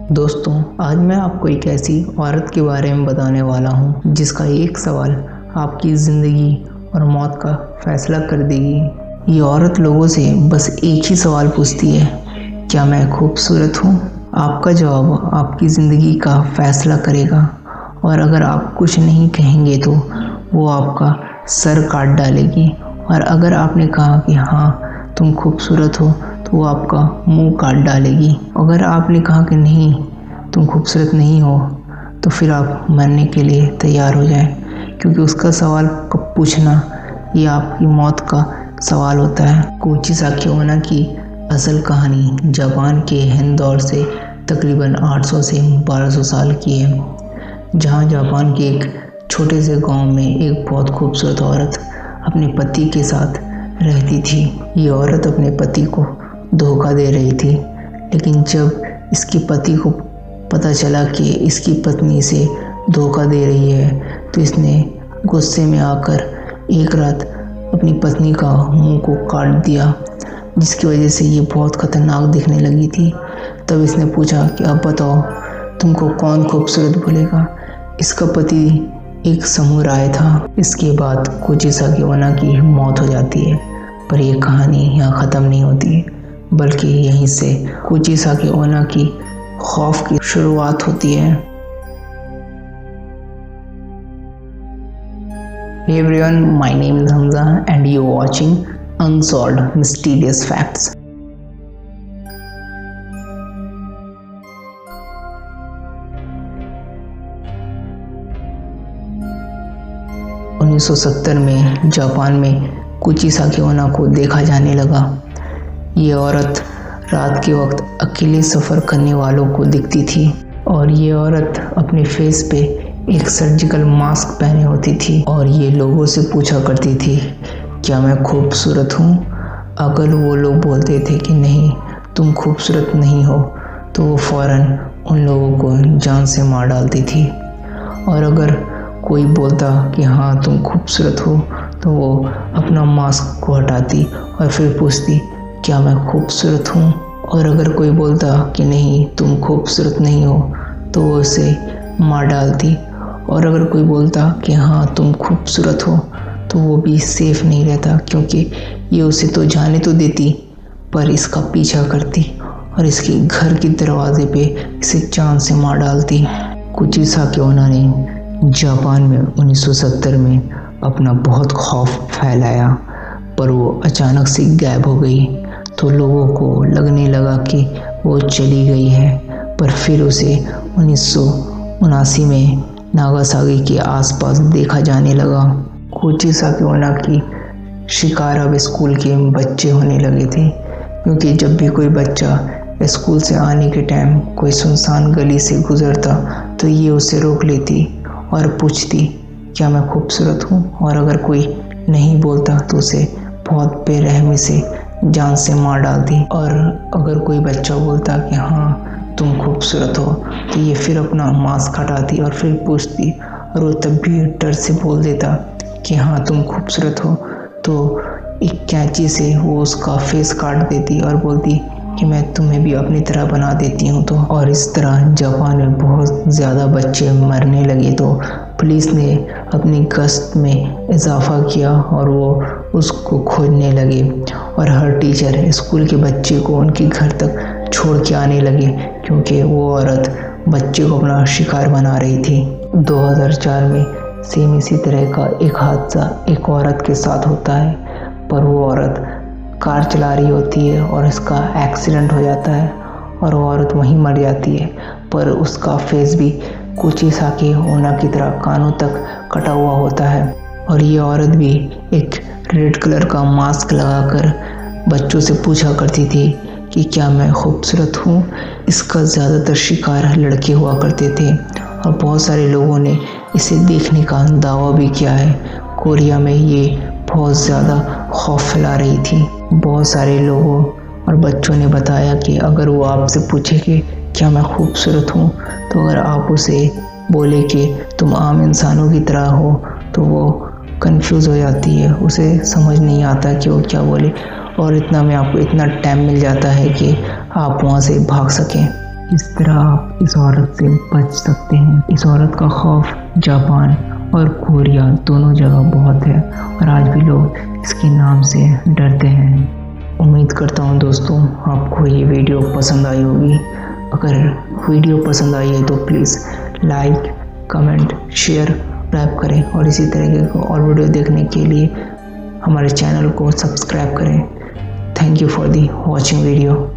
दोस्तों, आज मैं आपको एक ऐसी औरत के बारे में बताने वाला हूँ जिसका एक सवाल आपकी ज़िंदगी और मौत का फैसला कर देगी। ये औरत लोगों से बस एक ही सवाल पूछती है, क्या मैं खूबसूरत हूँ? आपका जवाब आपकी ज़िंदगी का फैसला करेगा और अगर आप कुछ नहीं कहेंगे तो वो आपका सर काट डालेगी, और अगर आपने कहा कि हाँ तुम खूबसूरत हो तो वो आपका मुंह काट डालेगी। अगर आपने कहा कि नहीं तुम खूबसूरत नहीं हो तो फिर आप मरने के लिए तैयार हो जाएं, क्योंकि उसका सवाल पूछना ये आपकी मौत का सवाल होता है। कोची साकिओना की असल कहानी जापान के हिंद दौर से तकरीबन 800 से 1200 साल की है, जहां जापान के एक छोटे से गांव में एक बहुत खूबसूरत औरत अपने पति के साथ रहती थी। ये औरत अपने पति को धोखा दे रही थी, लेकिन जब इसके पति को पता चला कि इसकी पत्नी से धोखा दे रही है तो इसने गुस्से में आकर एक रात अपनी पत्नी का मुंह को काट दिया, जिसकी वजह से ये बहुत खतरनाक दिखने लगी थी। तब इसने पूछा कि अब बताओ तुमको कौन खूबसूरत बोलेगा। इसका पति एक समुराय था। इसके बाद कोची साकिओना की मौत हो जाती है, पर यह कहानी यहाँ ख़त्म नहीं होती, बल्कि यहीं से कोची साकिओना की खौफ की शुरुआत होती है। Hey everyone, my name is Hamza and you are watching Unsolved Mysterious Facts. (1970) में जापान में कोची साकिओना को देखा जाने लगा। ये औरत रात के वक्त अकेले सफ़र करने वालों को दिखती थी, और ये औरत अपने फेस पे एक सर्जिकल मास्क पहने होती थी, और ये लोगों से पूछा करती थी, क्या मैं खूबसूरत हूँ? अगर वो लोग बोलते थे कि नहीं तुम खूबसूरत नहीं हो तो वो फ़ौरन उन लोगों को जान से मार डालती थी, और अगर कोई बोलता कि हाँ तुम खूबसूरत हो तो वो अपना मास्क को हटाती और फिर पूछती, क्या मैं खूबसूरत हूँ? और अगर कोई बोलता कि नहीं तुम खूबसूरत नहीं हो तो वो उसे मार डालती, और अगर कोई बोलता कि हाँ तुम खूबसूरत हो तो वो भी सेफ नहीं रहता, क्योंकि ये उसे तो जाने तो देती पर इसका पीछा करती और इसके घर के दरवाजे पे इसे जान से मार डालती। कोची साकिओना ने जापान में 1970 में अपना बहुत खौफ फैलाया, पर वो अचानक से गायब हो गई, तो लोगों को लगने लगा कि वो चली गई है। पर फिर उसे 1979 में नागासाकी के आसपास देखा जाने लगा। कोची साकिओना की शिकार अब स्कूल के बच्चे होने लगे थे, क्योंकि जब भी कोई बच्चा स्कूल से आने के टाइम कोई सुनसान गली से गुजरता तो ये उसे रोक लेती और पूछती, क्या मैं खूबसूरत हूँ? और अगर कोई नहीं बोलता तो उसे बहुत बेरहमी से जान से मार डालती, और अगर कोई बच्चा बोलता कि हाँ तुम खूबसूरत हो तो ये फिर अपना मास्क हटाती और फिर पूछती, और वो तब भी डर से बोल देता कि हाँ तुम खूबसूरत हो, तो एक कैंची से वो उसका फेस काट देती और बोलती कि मैं तुम्हें भी अपनी तरह बना देती हूँ। तो और इस तरह जापान में बहुत ज़्यादा बच्चे मरने लगे, तो पुलिस ने अपनी गश्त में इजाफा किया और वो उसको खोजने लगे, और हर टीचर स्कूल के बच्चे को उनके घर तक छोड़ के आने लगे, क्योंकि वो औरत बच्चे को अपना शिकार बना रही थी। 2004 में सेम इसी तरह का एक हादसा एक औरत के साथ होता है, पर वो औरत कार चला रही होती है और इसका एक्सीडेंट हो जाता है और वो औरत वहीं मर जाती है, पर उसका फेस भी कोची साकिओना की तरह कानों तक कटा हुआ होता है, और ये औरत भी एक रेड कलर का मास्क लगाकर बच्चों से पूछा करती थी कि क्या मैं खूबसूरत हूँ। इसका ज़्यादातर शिकार लड़के हुआ करते थे, और बहुत सारे लोगों ने इसे देखने का दावा भी किया है। कोरिया में ये बहुत ज़्यादा खौफ फैला रही थी। बहुत सारे लोगों और बच्चों ने बताया कि अगर वो आपसे पूछे कि क्या मैं खूबसूरत हूँ, तो अगर आप उसे बोले कि तुम आम इंसानों की तरह हो तो वो कंफ्यूज हो जाती है, उसे समझ नहीं आता कि वो क्या बोले, और इतना में आपको इतना टाइम मिल जाता है कि आप वहाँ से भाग सकें। इस तरह आप इस औरत से बच सकते हैं। इस औरत का खौफ जापान और कोरिया दोनों जगह बहुत है और आज भी लोग इसके नाम से डरते हैं। उम्मीद करता हूँ दोस्तों आपको ये वीडियो पसंद आई होगी। अगर वीडियो पसंद आई है तो please like, comment, share, subscribe करें और इसी तरह के और वीडियो देखने के लिए हमारे चैनल को सब्सक्राइब करें। Thank you for the watching video.